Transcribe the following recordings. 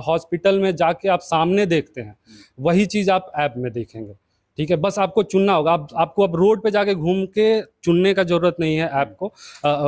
Hospital में जाके आप सामने देखते हैं, वही चीज़ आप ऐप में देखेंगे। ठीक है, बस आपको चुनना होगा। आपको अब रोड पे जाके घूम के चुनने का जरूरत नहीं है ऐप को,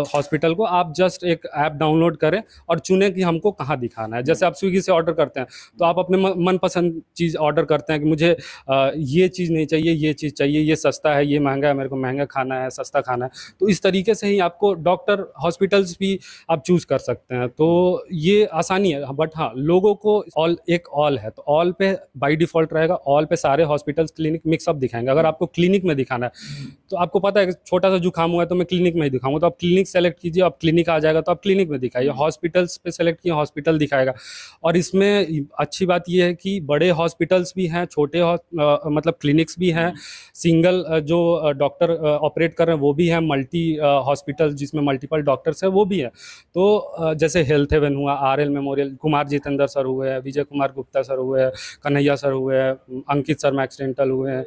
हॉस्पिटल को। आप जस्ट एक ऐप डाउनलोड करें और चुनें कि हमको कहाँ दिखाना है। जैसे आप स्विगी से ऑर्डर करते हैं तो आप अपने मनपसंद चीज़ ऑर्डर करते हैं कि मुझे ये चीज़ नहीं चाहिए, ये चीज़ चाहिए, ये सस्ता है, ये महंगा है, मेरे को महंगा खाना है, सस्ता खाना है। तो इस तरीके से ही आपको डॉक्टर, हॉस्पिटल्स भी आप चूज़ कर सकते हैं। तो ये आसानी है। बट हाँ, लोगों को ऑल है तो ऑल पे बाई डिफ़ॉल्ट रहेगा। ऑल पे सारे हॉस्पिटल्स, क्लिनिक मिक्सअप दिखाएंगे। अगर आपको क्लिनिक में दिखाना है तो आपको पता है कि छोटा सा जुकाम हुआ है तो मैं क्लिनिक में ही दिखाऊंगा, तो आप क्लिनिक सेलेक्ट कीजिए। आप क्लिनिक आ जाएगा तो आप क्लिनिक में दिखाइए। हॉस्पिटल्स पे सेलेक्ट किए, हॉस्पिटल दिखाएगा। और इसमें अच्छी बात यह है कि बड़े हॉस्पिटल्स भी हैं, छोटे मतलब क्लिनिक्स भी हैं, सिंगल जो डॉक्टर ऑपरेट कर रहे हैं वो भी हैं, मल्टी हॉस्पिटल जिसमें मल्टीपल डॉक्टर्स हैं वो भी हैं। तो जैसे हेल्थ हेवन हुआ, RL memorial, Kumar Jitendra sir हुए हैं, विजय कुमार गुप्ता सर हुए हैं, कन्हैया सर हुए हैं, अंकित शर्मा एक्सीडेंटल हुए हैं,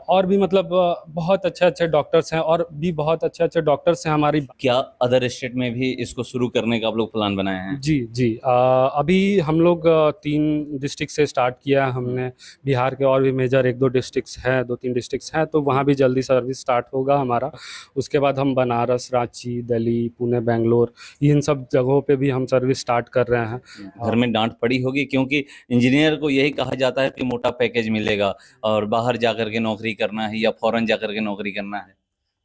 और भी मतलब बहुत अच्छे अच्छे डॉक्टर्स हैं, और भी बहुत अच्छे अच्छे डॉक्टर्स हैं हमारी। क्या अदर स्टेट में भी इसको शुरू करने का आप लोग प्लान बनाए हैं? जी जी, अभी हम लोग 3 डिस्ट्रिक्ट से स्टार्ट किया है हमने। बिहार के और भी मेजर 1-2 डिस्ट्रिक्ट्स हैं, 2-3 डिस्ट्रिक्ट्स हैं, तो वहाँ भी जल्दी सर्विस स्टार्ट होगा हमारा। उसके बाद हम बनारस, रांची, दिल्ली, पुणे, बेंगलोर, इन सब जगहों पे भी हम सर्विस स्टार्ट कर रहे हैं। घर में डांट पड़ी होगी, क्योंकि इंजीनियर को यही कहा जाता है कि मोटा पैकेज मिलेगा और बाहर जाकर के नौकरी करना है या फॉरेन जाकर के नौकरी करना है।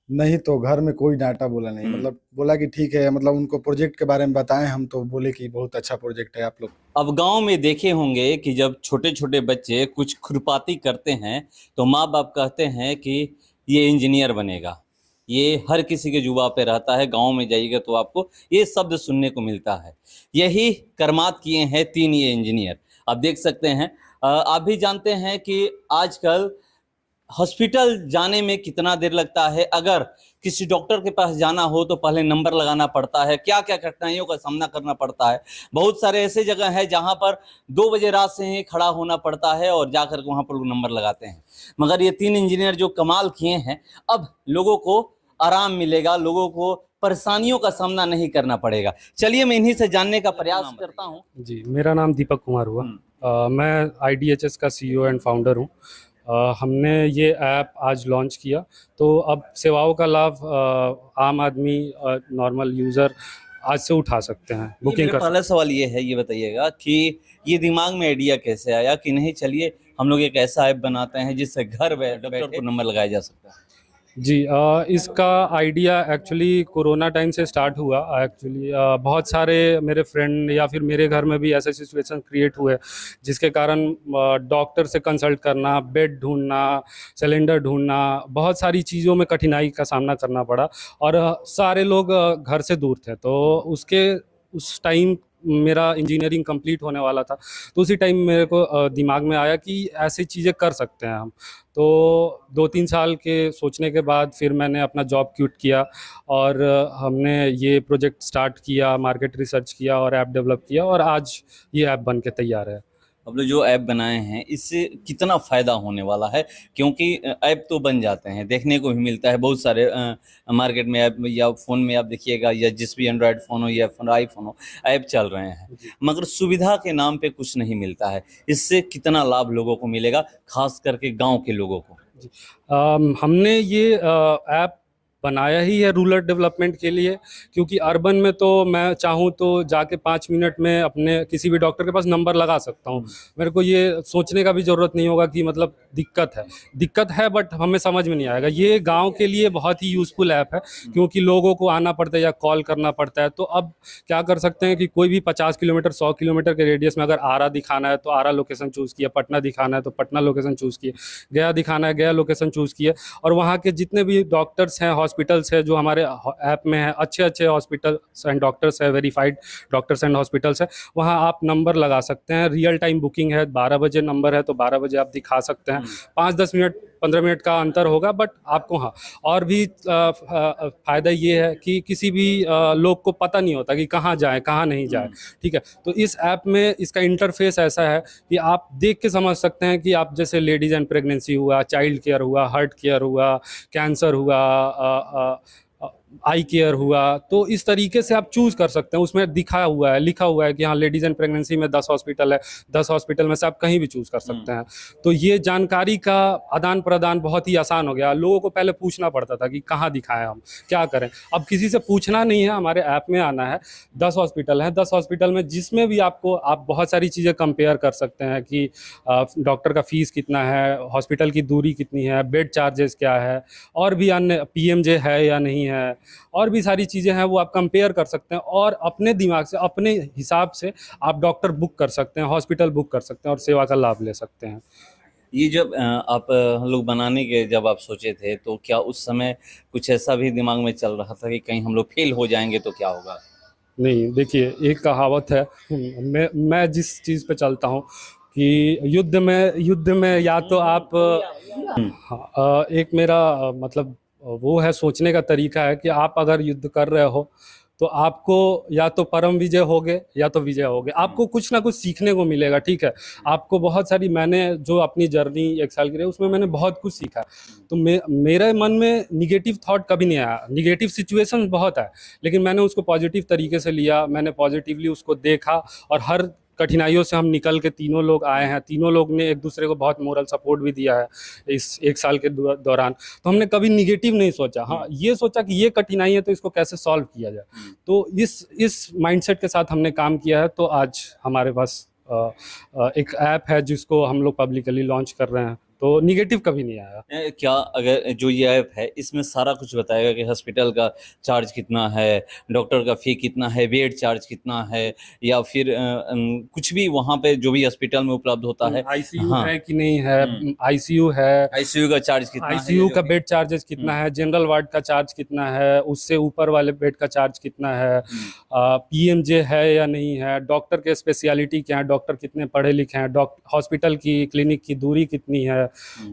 नहीं, तो घर में कोई डांटा बोला नहीं, मतलब बोला कि ठीक है, मतलब उनको प्रोजेक्ट के बारे में बताएं हम, तो बोले कि बहुत अच्छा प्रोजेक्ट है आप लोग। अब गांव में देखे होंगे कि जब छोटे छोटे बच्चे कुछ खुरपाती करते हैं तो माँ बाप कहते हैं कि ये इंजीनियर बनेगा। ये हर किसी के जुबान पे रहता है, गांव में जाइएगा तो आपको ये शब्द सुनने को मिलता है। यही करमात किए हैं 3 ये इंजीनियर। आप देख सकते हैं। आप भी जानते हैं कि आजकल हॉस्पिटल जाने में कितना देर लगता है। अगर किसी डॉक्टर के पास जाना हो तो पहले नंबर लगाना पड़ता है, क्या क्या कठिनाइयों का सामना करना पड़ता है। बहुत सारे ऐसे जगह है जहां पर 2 बजे रात से ही खड़ा होना पड़ता है और जाकर वहां पर लोग नंबर लगाते हैं। मगर ये 3 इंजीनियर जो कमाल किए हैं, अब लोगों को आराम मिलेगा, लोगों को परेशानियों का सामना नहीं करना पड़ेगा। चलिए मैं इन्हीं से जानने का प्रयास करता हूँ। जी, मेरा नाम दीपक कुमार हुआ। मैं IDHS का CEO एंड फाउंडर हूँ। हमने ये ऐप आज लॉन्च किया, तो अब सेवाओं का लाभ आम आदमी, नॉर्मल यूज़र आज से उठा सकते हैं, बुकिंग कर। पहला सवाल ये है, ये बताइएगा कि ये दिमाग में आइडिया कैसे आया कि नहीं चलिए हम लोग एक ऐसा ऐप बनाते हैं जिससे घर बैठे को नंबर लगाया जा सकता है। जी, इसका आइडिया एक्चुअली कोरोना टाइम से स्टार्ट हुआ। एक्चुअली बहुत सारे मेरे फ्रेंड या फिर मेरे घर में भी ऐसे सिचुएशन क्रिएट हुए जिसके कारण डॉक्टर से कंसल्ट करना, बेड ढूंढना, सिलेंडर ढूंढना, बहुत सारी चीज़ों में कठिनाई का सामना करना पड़ा। और सारे लोग घर से दूर थे, तो उस टाइम मेरा इंजीनियरिंग कंप्लीट होने वाला था। तो उसी टाइम मेरे को दिमाग में आया कि ऐसी चीज़ें कर सकते हैं हम। तो 2-3 साल के सोचने के बाद फिर मैंने अपना जॉब क्विट किया और हमने ये प्रोजेक्ट स्टार्ट किया, मार्केट रिसर्च किया और ऐप डेवलप किया, और आज ये ऐप बन के तैयार है। अब लोग जो ऐप बनाए हैं इससे कितना फ़ायदा होने वाला है, क्योंकि ऐप तो बन जाते हैं, देखने को भी मिलता है बहुत सारे मार्केट में ऐप, या फ़ोन में आप देखिएगा, या जिस भी एंड्रॉयड फ़ोन हो या आईफोन हो, ऐप चल रहे हैं, मगर सुविधा के नाम पे कुछ नहीं मिलता है। इससे कितना लाभ लोगों को मिलेगा, खास करके गांव के लोगों को? हमने ये ऐप बनाया ही है रूरल डेवलपमेंट के लिए, क्योंकि अर्बन में तो मैं चाहूँ तो जाके 5 मिनट में अपने किसी भी डॉक्टर के पास नंबर लगा सकता हूँ। मेरे को ये सोचने का भी ज़रूरत नहीं होगा कि मतलब दिक्कत है बट हमें समझ में नहीं आएगा। ये गांव के लिए बहुत ही यूज़फुल ऐप है, क्योंकि लोगों को आना पड़ता है या कॉल करना पड़ता है। तो अब क्या कर सकते हैं कि कोई भी 50 किलोमीटर, 100 किलोमीटर के रेडियस में अगर आरा दिखाना है तो आरा लोकेशन चूज़ किया, पटना दिखाना है तो पटना लोकेशन चूज़ किए, गया दिखाना है गया लोकेशन चूज़ किए, और वहाँ के जितने भी डॉक्टर्स हैं, हॉस्पिटल्स है जो हमारे ऐप में है, अच्छे अच्छे हॉस्पिटल्स एंड डॉक्टर्स है, वेरीफाइड डॉक्टर्स एंड हॉस्पिटल्स है, वहाँ आप नंबर लगा सकते हैं। रियल टाइम बुकिंग है, 12 बजे नंबर है तो 12 बजे आप दिखा सकते हैं। 5-10 मिनट, 15 मिनट का अंतर होगा, बट आपको हाँ और भी फ़ायदा ये है कि किसी भी लोग को पता नहीं होता कि कहाँ जाए कहाँ नहीं जाए। ठीक है, तो इस ऐप में इसका इंटरफेस ऐसा है कि आप देख के समझ सकते हैं कि आप जैसे लेडीज़ एंड प्रेगनेंसी हुआ, चाइल्ड केयर हुआ, हार्ट केयर हुआ, कैंसर हुआ, आई केयर हुआ, तो इस तरीके से आप चूज कर सकते हैं। उसमें दिखा हुआ है, लिखा हुआ है कि हाँ लेडीज एंड प्रेगनेंसी में 10 हॉस्पिटल है, 10 हॉस्पिटल में से आप कहीं भी चूज कर सकते हैं। तो ये जानकारी का आदान प्रदान बहुत ही आसान हो गया। लोगों को पहले पूछना पड़ता था कि कहाँ दिखाएं, हम क्या करें। अब किसी से पूछना नहीं है, हमारे ऐप में आना है। 10 हॉस्पिटल हैं, 10 हॉस्पिटल में जिसमें भी आपको, आप बहुत सारी चीज़ें कंपेयर कर सकते हैं कि डॉक्टर का फीस कितना है, हॉस्पिटल की दूरी कितनी है, बेड चार्जेस क्या है, और भी अन्य पीएमजे है या नहीं है, और भी सारी चीज़ें हैं वो आप कंपेयर कर सकते हैं। और अपने दिमाग से, अपने हिसाब से आप डॉक्टर बुक कर सकते हैं, हॉस्पिटल बुक कर सकते हैं और सेवा का लाभ ले सकते हैं। ये जब आप हम लोग बनाने के जब आप सोचे थे, तो क्या उस समय कुछ ऐसा भी दिमाग में चल रहा था कि कहीं हम लोग फेल हो जाएंगे तो क्या होगा? नहीं, देखिए एक कहावत है, मैं जिस चीज़ पे चलता हूँ कि युद्ध में या तो आप हाँ, एक मेरा मतलब वो है, सोचने का तरीका है कि आप अगर युद्ध कर रहे हो तो आपको या तो परम विजय होगे या तो विजय होगे। आपको कुछ ना कुछ सीखने को मिलेगा, ठीक है। आपको बहुत सारी, मैंने जो अपनी जर्नी 1 साल की रही उसमें मैंने बहुत कुछ सीखा। तो मेरे मन में निगेटिव थॉट कभी नहीं आया। निगेटिव सिचुएशन बहुत है, लेकिन मैंने उसको पॉजिटिव तरीके से लिया, मैंने पॉजिटिवली उसको देखा। और हर कठिनाइयों से हम निकल के तीनों लोग आए हैं। तीनों लोग ने एक दूसरे को बहुत मोरल सपोर्ट भी दिया है इस 1 साल के दौरान। तो हमने कभी निगेटिव नहीं सोचा, हाँ ये सोचा कि ये कठिनाई है तो इसको कैसे सॉल्व किया जाए। तो इस माइंडसेट के साथ हमने काम किया है। तो आज हमारे पास एक ऐप है जिसको हम लोग पब्लिकली लॉन्च कर रहे हैं। तो निगेटिव कभी नहीं आया। क्या अगर जो ये ऐप है इसमें सारा कुछ बताएगा कि हॉस्पिटल का चार्ज कितना है, डॉक्टर का फी कितना है, बेड चार्ज कितना है, या फिर कुछ भी वहाँ पे जो भी हॉस्पिटल में उपलब्ध होता है, आईसीयू हाँ। है कि नहीं है, आईसीयू है, आईसीयू का चार्ज कितना है, आईसीयू ये का जो बेड चार्जेस कितना है, जनरल वार्ड का चार्ज कितना है, उससे ऊपर वाले बेड का चार्ज कितना है, पीएमजे है या नहीं है, डॉक्टर के स्पेशलिटी क्या है, डॉक्टर कितने पढ़े लिखे हैं, हॉस्पिटल की, क्लिनिक की दूरी कितनी है।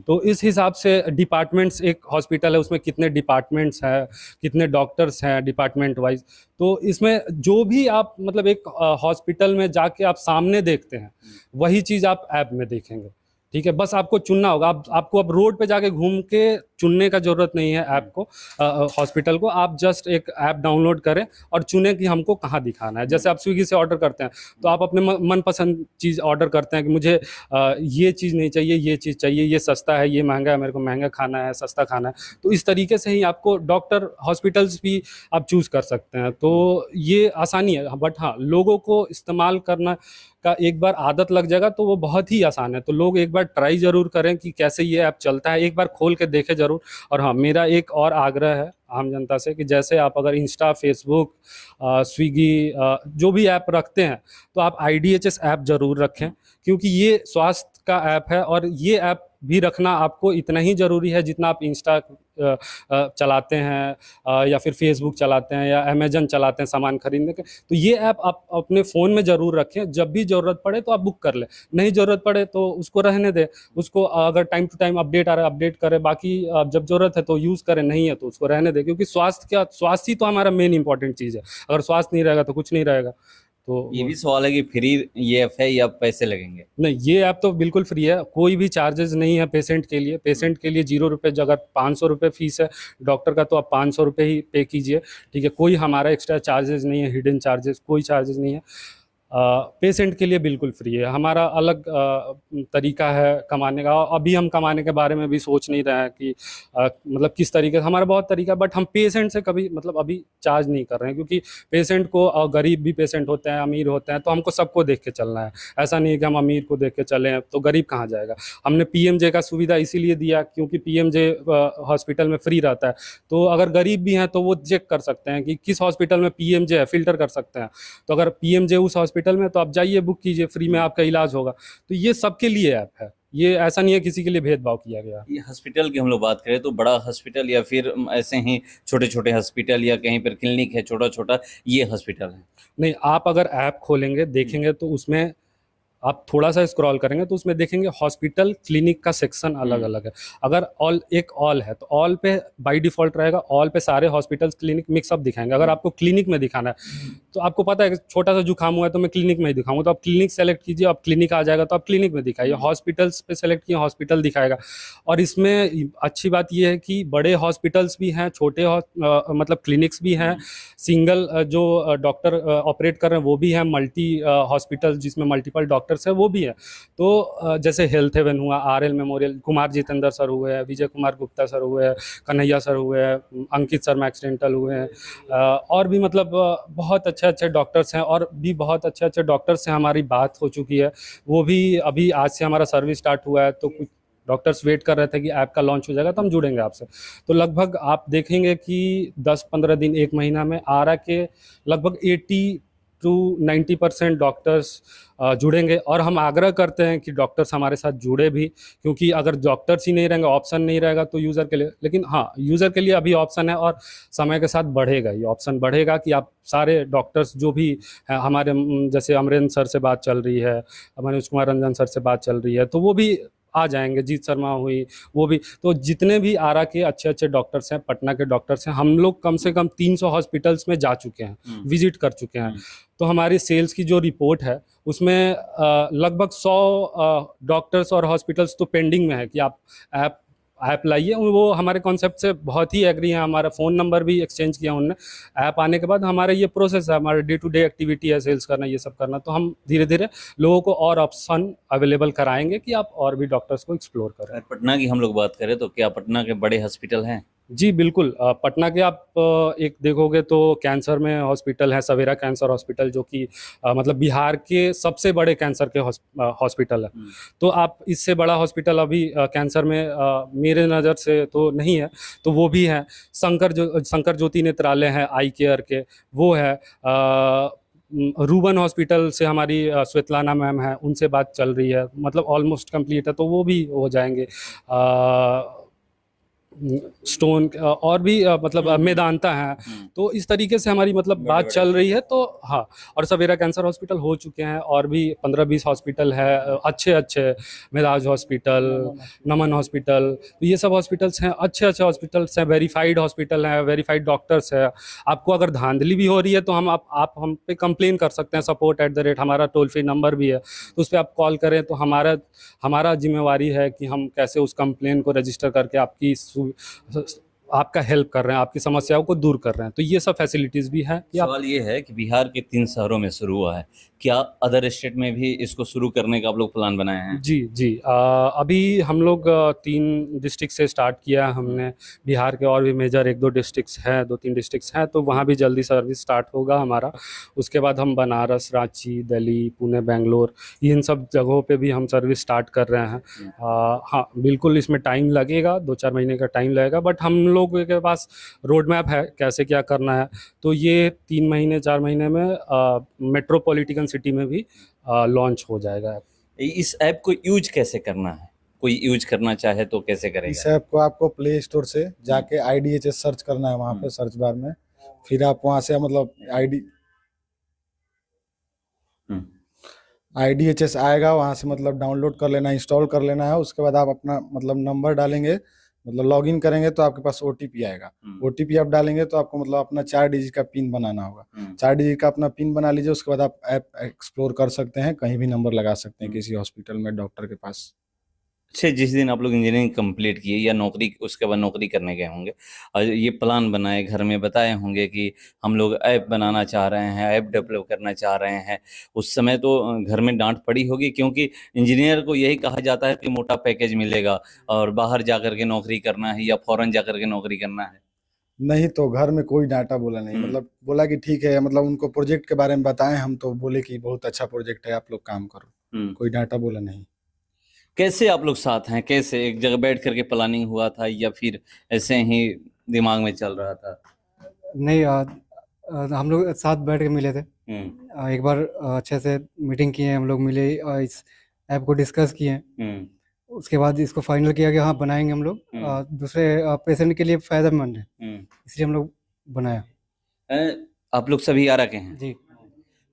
तो इस हिसाब से डिपार्टमेंट्स, एक हॉस्पिटल है उसमें कितने डिपार्टमेंट्स हैं, कितने डॉक्टर्स हैं डिपार्टमेंट वाइज। तो इसमें जो भी आप मतलब एक हॉस्पिटल में जाके आप सामने देखते हैं, वही चीज़ आप ऐप में देखेंगे, ठीक है। बस आपको चुनना होगा। आपको अब रोड पे जाके घूम के चुनने का जरूरत नहीं है ऐप को, हॉस्पिटल को। आप जस्ट एक ऐप डाउनलोड करें और चुनें कि हमको कहाँ दिखाना है। जैसे आप स्विगी से ऑर्डर करते हैं तो आप अपने मनपसंद चीज़ ऑर्डर करते हैं कि मुझे ये चीज़ नहीं चाहिए, ये चीज़ चाहिए, ये सस्ता है, ये महंगा है, मेरे को महंगा खाना है, सस्ता खाना है। तो इस तरीके से ही आपको डॉक्टर, हॉस्पिटल्स भी आप चूज़ कर सकते हैं। तो ये आसानी है। बट हाँ, लोगों को इस्तेमाल करना का एक बार आदत लग जाएगा तो वो बहुत ही आसान है। तो लोग एक बार ट्राई ज़रूर करें कि कैसे ये ऐप चलता है, एक बार खोल के देखें ज़रूर। और हाँ, मेरा एक और आग्रह है आम जनता से कि जैसे आप अगर इंस्टा, फेसबुक, स्विगी, जो भी ऐप रखते हैं तो आप IDHS ऐप ज़रूर रखें, क्योंकि ये स्वास्थ्य का ऐप है। और ये ऐप भी रखना आपको इतना ही ज़रूरी है जितना आप इंस्टा चलाते हैं या फिर फेसबुक चलाते हैं या अमेजन चलाते हैं सामान खरीदने के। तो ये ऐप आप अपने फ़ोन में ज़रूर रखें। जब भी ज़रूरत पड़े तो आप बुक कर लें, नहीं ज़रूरत पड़े तो उसको रहने दें। उसको अगर टाइम टू टाइम अपडेट आ रहा है अपडेट करें, बाकी जब ज़रूरत है तो यूज़ करें, नहीं है तो उसको रहने दें। क्योंकि स्वास्थ्य ही तो हमारा मेन इंपॉर्टेंट चीज़ है। अगर स्वास्थ्य नहीं रहेगा तो कुछ नहीं रहेगा। तो ये भी सवाल है कि फ्री ये ऐप है या पैसे लगेंगे? नहीं, ये ऐप तो बिल्कुल फ्री है, कोई भी चार्जेस नहीं है पेशेंट के लिए। पेशेंट के लिए 0 रुपये, अगर 500 रुपये फीस है डॉक्टर का तो आप 500 रुपये ही पे कीजिए, ठीक है। कोई हमारा एक्स्ट्रा चार्जेस नहीं है, हिडन चार्जेस, कोई चार्जेस नहीं है। पेशेंट के लिए बिल्कुल फ्री है। हमारा अलग तरीका है कमाने का। अभी हम कमाने के बारे में भी सोच नहीं रहे हैं कि मतलब किस तरीके से, हमारा बहुत तरीका, बट हम पेशेंट से कभी मतलब अभी चार्ज नहीं कर रहे हैं। क्योंकि पेशेंट को, गरीब भी पेशेंट होते हैं, अमीर होते हैं, तो हमको सबको देख के चलना है। ऐसा नहीं है कि हम अमीर को देख के चलें तो गरीब कहाँ जाएगा। हमने PMJ का सुविधा इसीलिए दिया क्योंकि PMJ हॉस्पिटल में फ्री रहता है। तो अगर गरीब भी हैं तो वो चेक कर सकते हैं कि किस हॉस्पिटल में PMJ है, फिल्टर कर सकते हैं। तो अगर PMJ उस हॉस्पिटल में, तो आप जाइए, बुक कीजिए, फ्री में आपका इलाज होगा। तो ये सबके लिए ऐप है, ये ऐसा नहीं है किसी के लिए भेदभाव किया गया। ये हॉस्पिटल की हम लोग बात करें तो बड़ा हॉस्पिटल या फिर ऐसे ही छोटे छोटे हॉस्पिटल या कहीं पर क्लिनिक है छोटा छोटा, ये हॉस्पिटल है? नहीं, आप अगर ऐप खोलेंगे देखेंगे तो उसमें आप थोड़ा सा स्क्रॉल करेंगे तो उसमें देखेंगे हॉस्पिटल क्लिनिक का सेक्शन अलग अलग है। अगर ऑल है तो ऑल पे बाय डिफॉल्ट रहेगा, ऑल पे सारे हॉस्पिटल क्लिनिक मिक्सअप दिखाएंगे। अगर आपको क्लिनिक में दिखाना है तो आपको पता है कि छोटा सा जुकाम हुआ है तो मैं क्लिनिक में ही दिखाऊंगा, तो आप क्लिनिक सेलेक्ट कीजिए, आप क्लिनिक आ जाएगा तो आप क्लिनिक में दिखाइए। हॉस्पिटल्स पे सेलेक्ट किए, हॉस्पिटल दिखाएगा। और इसमें अच्छी बात यह है कि बड़े हॉस्पिटल्स भी हैं, छोटे मतलब क्लिनिक्स भी हैं, सिंगल जो डॉक्टर ऑपरेट कर रहे हैं वो भी हैं, मल्टी हॉस्पिटल जिसमें मल्टीपल डॉक्टर्स हैं वो भी है। तो जैसे हेल्थ हेवन हुआ, RL memorial, Kumar Jitendra sir हुए हैं, विजय कुमार गुप्ता सर हुए हैं, कन्हैया सर हुए हैं, अंकित शर्मा एक्सीडेंटल हुए हैं, और भी मतलब बहुत अच्छे अच्छे डॉक्टर्स हैं, और भी बहुत अच्छे अच्छे डॉक्टर्स से हमारी बात हो चुकी है। वो भी अभी आज से हमारा सर्विस स्टार्ट हुआ है, तो कुछ डॉक्टर्स वेट कर रहे थे कि ऐप का लॉन्च हो जाएगा तो हम जुड़ेंगे आपसे। तो लगभग आप देखेंगे कि 10-15 दिन, एक महीना में आरा के लगभग 80-90% डॉक्टर्स जुड़ेंगे। और हम आग्रह करते हैं कि डॉक्टर्स हमारे साथ जुड़े भी, क्योंकि अगर डॉक्टर्स ही नहीं रहेंगे, ऑप्शन नहीं रहेगा तो यूज़र के लिए, लेकिन हाँ यूज़र के लिए अभी ऑप्शन है और समय के साथ बढ़ेगा, ये ऑप्शन बढ़ेगा कि आप सारे डॉक्टर्स जो भी हैं हमारे, जैसे अमरेंद्र सर से बात चल रही है, मनोज कुमार रंजन सर से बात चल रही है, तो वो भी आ जाएंगे, जीत शर्मा हुई वो भी। तो जितने भी आरा के अच्छे अच्छे डॉक्टर्स हैं, पटना के डॉक्टर्स हैं, हम लोग कम से कम 300 हॉस्पिटल्स में जा चुके हैं, विजिट कर चुके हैं। तो हमारी सेल्स की जो रिपोर्ट है उसमें लगभग 100 डॉक्टर्स और हॉस्पिटल्स तो पेंडिंग में है कि आप ऐप लाइए। वो हमारे कॉन्सेप्ट से बहुत ही एग्री हैं, हमारा फ़ोन नंबर भी एक्सचेंज किया उनने। ऐप आने के बाद हमारा ये प्रोसेस है, हमारा डे टू डे एक्टिविटी है, सेल्स करना, ये सब करना। तो हम धीरे धीरे लोगों को और ऑप्शन अवेलेबल कराएंगे कि आप और भी डॉक्टर्स को एक्सप्लोर करें। अगर पटना की हम लोग बात करें तो क्या पटना के बड़े हॉस्पिटल हैं? जी बिल्कुल, पटना के आप एक देखोगे तो कैंसर में हॉस्पिटल है, सवेरा कैंसर हॉस्पिटल, जो कि मतलब बिहार के सबसे बड़े कैंसर के हॉस्पिटल है। तो आप इससे बड़ा हॉस्पिटल अभी कैंसर में मेरे नज़र से तो नहीं है, तो वो भी है। शंकर ज्योति नेत्रालय है आई केयर के, वो है। रूबन हॉस्पिटल से हमारी श्वेतलाना मैम है, उनसे बात चल रही है, मतलब ऑलमोस्ट कंप्लीट है, तो वो भी हो जाएंगे। स्टोन और भी मतलब मेदांता है। तो इस तरीके से हमारी मतलब बात चल रही है। तो हाँ, और सवेरा कैंसर हॉस्पिटल हो चुके हैं, और भी 15-20 हॉस्पिटल है अच्छे अच्छे, मिराज हॉस्पिटल, नमन हॉस्पिटल, तो ये सब हॉस्पिटल्स हैं, अच्छे अच्छे हॉस्पिटल्स हैं, वेरीफाइड हॉस्पिटल हैं, वेरीफाइड डॉक्टर्स है। आपको अगर धांधली भी हो रही है तो आप हम पे कंप्लेन कर सकते हैं, support@, हमारा टोल फ्री नंबर भी है, तो उस पर आप कॉल करें। तो हमारा जिम्मेवारी है कि हम कैसे उस कंप्लेन को रजिस्टर करके आपका हेल्प कर रहे हैं, आपकी समस्याओं को दूर कर रहे हैं। तो ये सब फैसिलिटीज़ भी हैं कि सवाल ये है कि बिहार के 3 शहरों में शुरू हुआ है, क्या अदर स्टेट में भी इसको शुरू करने का आप लोग प्लान बनाए हैं? जी अभी हम लोग 3 डिस्ट्रिक्ट से स्टार्ट किया है हमने। बिहार के और भी मेजर 1-2 डिस्ट्रिक्ट्स हैं, 2-3 डिस्ट्रिक्ट्स हैं, तो वहाँ भी जल्दी सर्विस स्टार्ट होगा हमारा। उसके बाद हम बनारस, रांची, दिल्ली, पुणे, बेंगलोर, इन सब जगहों पे भी हम सर्विस स्टार्ट कर रहे हैं। हाँ बिल्कुल, इसमें टाइम लगेगा, 2-4 महीने का टाइम लगेगा, बट हम लोगों के पास रोड मैप है कैसे क्या करना है। तो ये 3 महीने 4 महीने में मेट्रोपॉलिटन सिटी में भी लॉन्च हो जाएगा। इस ऐप को यूज कैसे करना है? कोई यूज करना चाहे तो कैसे इस करेगा? ऐप को आपको प्ले स्टोर से जाके IDHS सर्च करना है, वहाँ पे सर्च बार में, फिर आप वहाँ से मतलब IDHS आएगा, वहाँ से मतलब डाउनलोड कर लेना, इंस्टॉल कर लेना है। उसके बाद आप अपना मतलब नंबर डालेंगे, मतलब लॉगिन करेंगे तो आपके पास OTP आएगा। OTP आप डालेंगे तो आपको मतलब अपना 4 डिजिट का पिन बनाना होगा। 4 डिजिट का अपना पिन बना लीजिए, उसके बाद आप ऐप एक्सप्लोर कर सकते हैं, कहीं भी नंबर लगा सकते हैं, किसी हॉस्पिटल में, डॉक्टर के पास। अच्छा, जिस दिन आप लोग इंजीनियरिंग कंप्लीट किए या नौकरी, उसके बाद नौकरी करने गए होंगे और ये प्लान बनाए, घर में बताए होंगे कि हम लोग ऐप बनाना चाह रहे हैं, ऐप डेवलप करना चाह रहे हैं, उस समय तो घर में डांट पड़ी होगी, क्योंकि इंजीनियर को यही कहा जाता है कि मोटा पैकेज मिलेगा और बाहर जा कर के नौकरी करना है या फॉरेन जा कर के नौकरी करना है। नहीं, तो घर में कोई डांटा बोला नहीं, मतलब बोला कि ठीक है, मतलब उनको प्रोजेक्ट के बारे में बताएं हम, तो बोले कि बहुत अच्छा प्रोजेक्ट है, आप लोग काम करो। कोई डांटा बोला नहीं। कैसे आप लोग साथ हैं? कैसे एक जगह बैठ करके प्लानिंग हुआ था या फिर ऐसे ही दिमाग में चल रहा था? नहीं, हम लोग साथ बैठ के मिले थे। एक बार अच्छे से मीटिंग किए, हम लोग मिले, इस ऐप को डिस्कस किए। उसके बाद इसको फाइनल किया कि हाँ बनाएंगे हम लोग, दूसरे पेशेंट के लिए फायदेमंद है, इसलिए हम लोग बनाया। आप लोग सभी आरा के हैं? जी।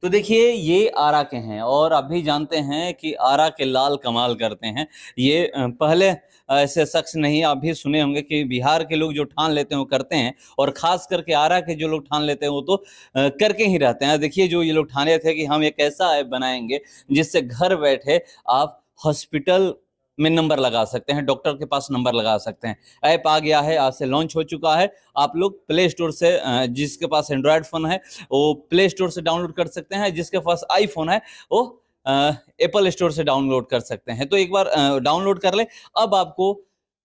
तो देखिए ये आरा के हैं और अभी जानते हैं कि आरा के लाल कमाल करते हैं। ये पहले ऐसे शख्स नहीं, आप भी सुने होंगे कि बिहार के लोग जो ठान लेते हैं वो करते हैं, और खास करके आरा के जो लोग ठान लेते हैं वो तो करके ही रहते हैं। देखिए जो ये लोग ठाने थे कि हम एक ऐसा ऐप बनाएंगे जिससे घर बैठे आप हॉस्पिटल में नंबर लगा सकते हैं, डॉक्टर के पास नंबर लगा सकते हैं। ऐप आ गया है, आज से लॉन्च हो चुका है। आप लोग प्ले स्टोर से, जिसके पास एंड्रॉयड फ़ोन है वो प्ले स्टोर से डाउनलोड कर सकते हैं, जिसके पास आईफोन है वो एप्पल स्टोर से डाउनलोड कर सकते हैं। तो एक बार डाउनलोड कर ले, अब आपको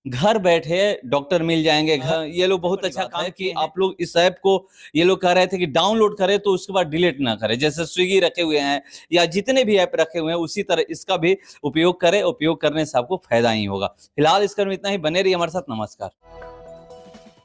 घर बैठे डॉक्टर मिल जाएंगे। घर ये लोग बहुत अच्छा काम है कि आप लोग इस ऐप को, ये लोग कह रहे थे कि डाउनलोड करें तो उसके बाद डिलीट ना करें, जैसे स्विगी रखे हुए हैं या जितने भी ऐप रखे हुए हैं उसी तरह इसका भी उपयोग करें। उपयोग करने से आपको फायदा ही होगा। फिलहाल इसका इतना ही, बने रहिए हमारे साथ। नमस्कार।